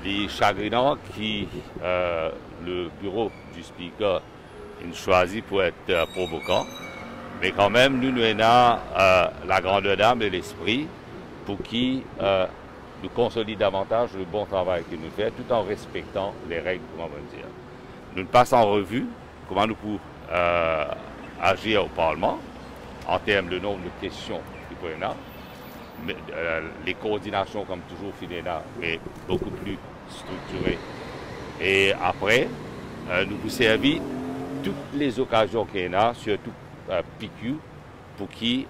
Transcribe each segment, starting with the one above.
les chagrinants qui le bureau du speaker il choisit pour être provoquant. Mais quand même, nous avons la grandeur d'âme et l'esprit pour qui nous consolide davantage le bon travail que nous faisons tout en respectant les règles, comment on va dire. Nous passons en revue comment nous pouvons agir au Parlement en termes de nombre de questions qu'il peut y avoir. Les coordinations, comme toujours, FINENA, mais beaucoup plus structurées. Et après, nous vous servir toutes les occasions qu'il y a, surtout PQ, pour qui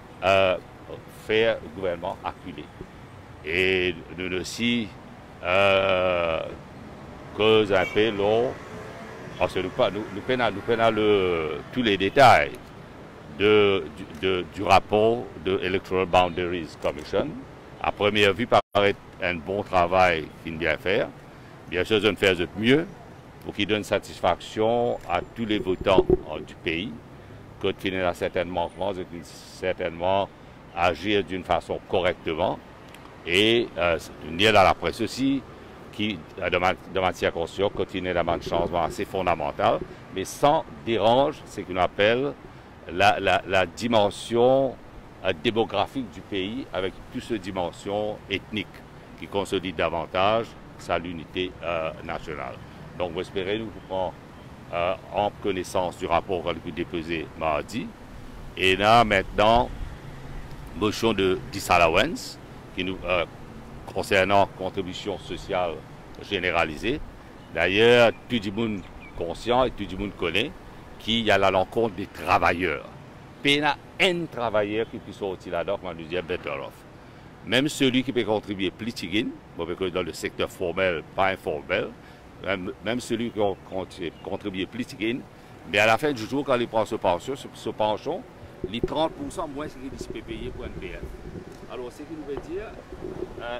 faire le gouvernement acculé. Et nous aussi cause un peu long, parce que nous prenons tous les détails du rapport de Electoral Boundaries Commission. À première vue, paraît un bon travail qu'il vient faire. Bien sûr, je ne fais mieux pour qu'il donne satisfaction à tous les votants du pays, que qu'il y a certains manquements, certainement agir d'une façon correctement. Et il y a dans la presse aussi qui, de matière consciente, continue d'avoir un changement assez fondamental, mais sans dérange ce qu'on appelle la dimension démographique du pays, avec toute cette dimension ethnique qui consolide davantage sa l'unité nationale. Donc, j'espère nous prendre en connaissance du rapport que vous déposé mardi. Et là, maintenant, motion de disallowance qui nous concernant contribution sociale généralisée. D'ailleurs, tout le monde conscient et tout le monde connaît qu'il y a l'encontre des travailleurs. Il y a un travailleur qui peut sortir là-dedans, comme on dit, better off. Même celui qui peut contribuer plus dans le secteur formel, pas informel, même celui qui contribue plus mais à la fin du jour, quand il prend ce pension, les 30% moins ce qu'il peut payer pour un PF. Alors, ce qui nous veut dire,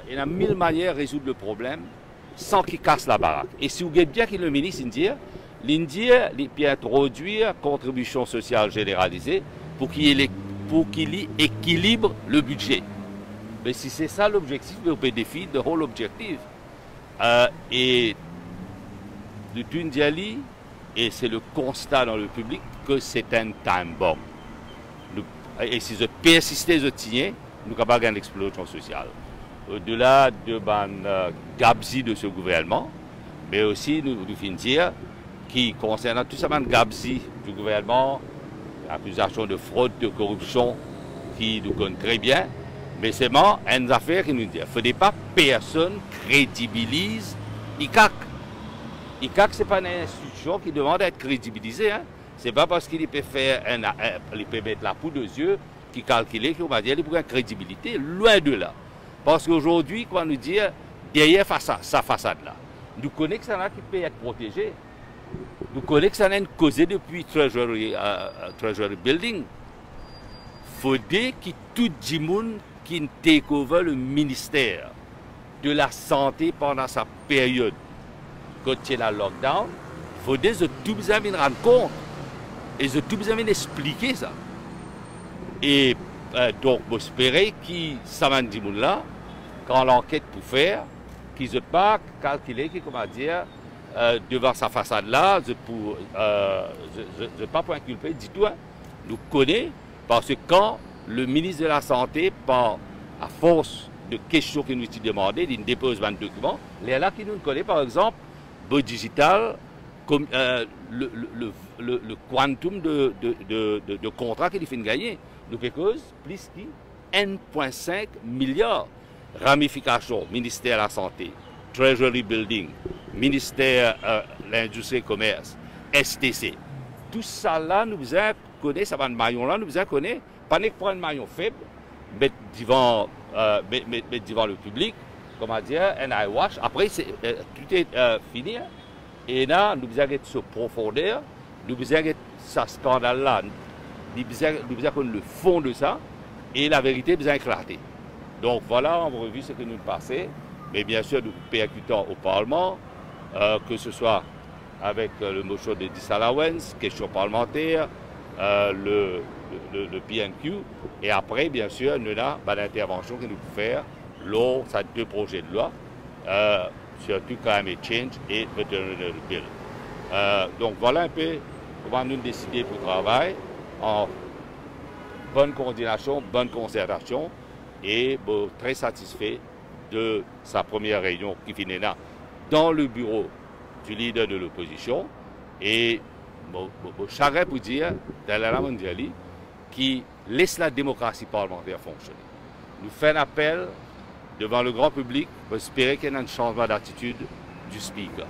il y a 1000 manières de résoudre le problème sans qu'il casse la baraque. Et si vous voulez bien que le ministre l'Indie peut introduire contribution sociale généralisée pour qu'il équilibre le budget. Mais si c'est ça l'objectif, on peut défier le whole objectif. Et de Tundiali, et c'est le constat dans le public que c'est un time bomb. Et si je persiste à tenir, nous sommes capables d'une explosion sociale. Au-delà de gabzi de ce gouvernement, mais aussi nous finissons dire qui concernant tout ça, gabzi du gouvernement, accusation de fraude, de corruption, qui nous connaît très bien, mais c'est une affaire qui nous dit il ne faudrait pas que personne crédibilise ICAC. ICAC, ce n'est pas une institution qui demande à être crédibilisée. Hein. Ce n'est pas parce qu'il peut faire il peut mettre la poudre aux yeux qui calcule qu'on va dire qu'il a une crédibilité, loin de là. Parce qu'aujourd'hui, quand nous dit derrière sa façade-là, nous connaissons que ça qui peut être protégé. Nous connaissons que ça a une causée depuis Treasury Building. Il faudrait que tout le monde qui take over le ministère de la Santé pendant sa période, quand il y a le lockdown, il faudrait que tout le monde rendre compte et que tout le monde expliquer ça. Et donc, j'espère que ça va dire là, quand l'enquête pour faire, qu'ils ne pas calculer, comment dire, devant sa façade là, je ne pas pour inculper du tout. Hein. Nous connaissons, parce que quand le ministre de la Santé, à force de questions qu'il nous demandé, il dépose un document, il y a là qui nous connaît, par exemple, le digital, comme, le quantum de contrats qu'il fait gagner. Nous faisons plus de 1,5 milliard. Ramification, ministère de la Santé, Treasury Building, ministère de l'Industrie et Commerce, STC. Tout ça là, nous connaissons, ça va de maillon là, nous connaissons, pas pour un maillon faible, mais devant le public, comment dire, un eye wash. Après, tout est fini. Hein. Et là, nous avons ce profondeur, nous avons ce scandale là, nous avons le fond de ça, et la vérité nous a éclaté. Donc voilà, on a revu ce que nous passons, mais bien sûr, nous percutons au Parlement, que ce soit avec le motion de disallowance, question parlementaire, le PNQ, et après, bien sûr, nous avons l'intervention que nous pouvons faire lors de 2 projets de loi surtout climate change et veterinary bill. Donc voilà un peu comment nous décider pour le travail en bonne coordination, bonne concertation et très satisfait de sa première réunion qui finit là dans le bureau du leader de l'opposition et charrette pour dire Dalai Mondiali qui laisse la démocratie parlementaire fonctionner. Nous faisons un appel devant le grand public pour espérer qu'il y ait un changement d'attitude du speaker.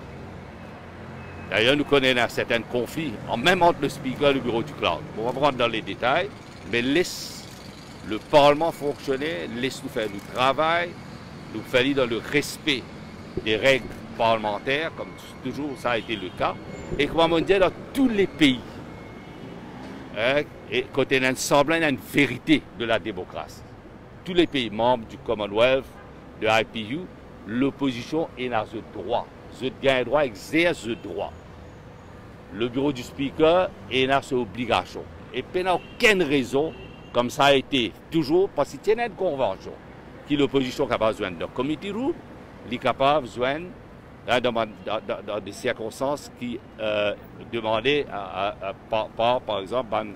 D'ailleurs, nous connaissons certains conflits, même entre le speaker et le bureau du cloud. On va rentrer dans les détails, mais laisse le Parlement fonctionner, laisse-nous faire du travail, nous faire dans le respect des règles parlementaires, comme toujours ça a été le cas, et comme on dit dans tous les pays, et côté d'un semblant d'une vérité de la démocratie. Tous les pays membres du Commonwealth, de l'IPU, l'opposition est dans ce droit. Ce gain droit exerce ce droit. Le bureau du speaker est dans cette obligation. Et il n'y a aucune raison, comme ça a été toujours, parce qu'il y a une convention qui l'opposition est capable de joindre dans le committee room, il est capable de joindre dans des circonstances qui demandaient par exemple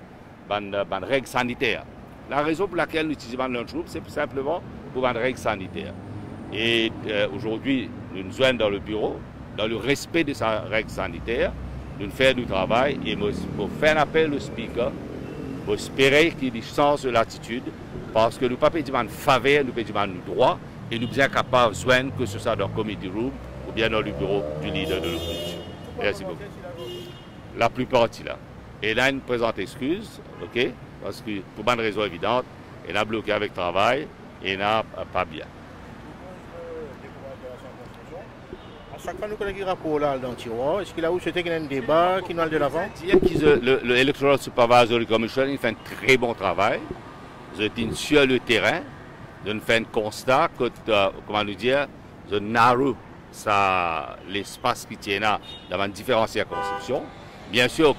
une règle sanitaire. La raison pour laquelle nous utilisons le lunchroom, c'est tout simplement pour une règle sanitaire. Et aujourd'hui, nous nous joignons dans le bureau, dans le respect de sa règle sanitaire, nous faisons du travail et pour faire un appel au speaker, pour espérer qu'il change de l'attitude, parce que nous ne pouvons pas dire une faveur, nous pouvons dire un droit, et nous sommes capables de joindre, que ce soit dans le committee room ou bien dans le bureau du leader de l'opposition. Merci beaucoup. La plupart est là. Et là, une présente excuse, ok? Parce que pour une raison évidente, elle a bloqué avec travail et n'a pas bien. À chaque fois, nous connaissons un rapport là dans le tiroir. Est-ce qu'il a souhaité qu'il y ait un débat qui nous aille de l'avant? Le Electoral Supervisory Commission il fait un très bon travail. Vous êtes sur le terrain. Vous faites un constat que, comment nous dire, vous narrow l'espace qui tient là dans différentes circonscriptions. Bien sûr,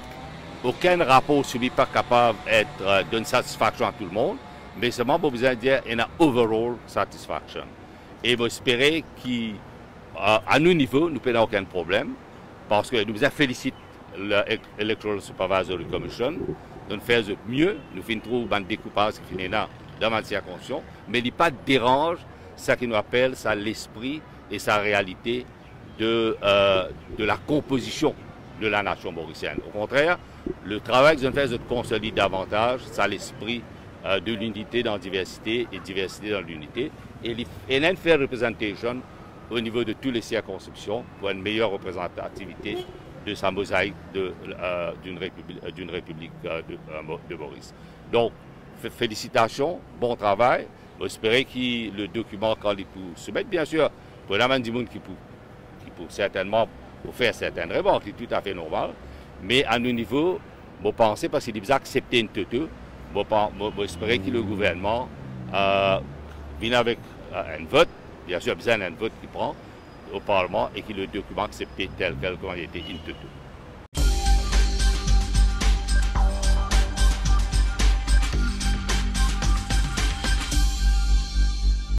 aucun rapport n'est pas capable d'être d'une satisfaction à tout le monde, mais seulement pour vous dire qu'il y a une overall satisfaction. Et vous espérez qu'à nos niveaux, nous n'avons aucun problème, parce que nous félicitons l'Electoral Supervisory Commission de faire mieux. Nous faisons trouver un découpage qui finit là dans ma circonscription, mais il n'est pas dérange ce qui nous appelle l'esprit et sa réalité de la composition de la nation mauricienne. Au contraire, le travail que je fais, je consolide davantage, ça l'esprit de l'unité dans la diversité et diversité dans l'unité. Et il a une fair representation au niveau de toutes les circonscriptions pour une meilleure représentativité de sa mosaïque d'une république de Maurice. Donc, félicitations, bon travail. J'espère que le document, quand il peut se mettre, bien sûr, pour la main du monde qui peut certainement pour faire certaines remarques, c'est tout à fait normal. Mais à nos niveaux, je pense, parce qu'il est accepté une tutu, j'espère que le gouvernement vienne avec un vote, bien sûr, besoin d'un vote qui prend au Parlement et que le document accepté tel quel comme il a été une tutu.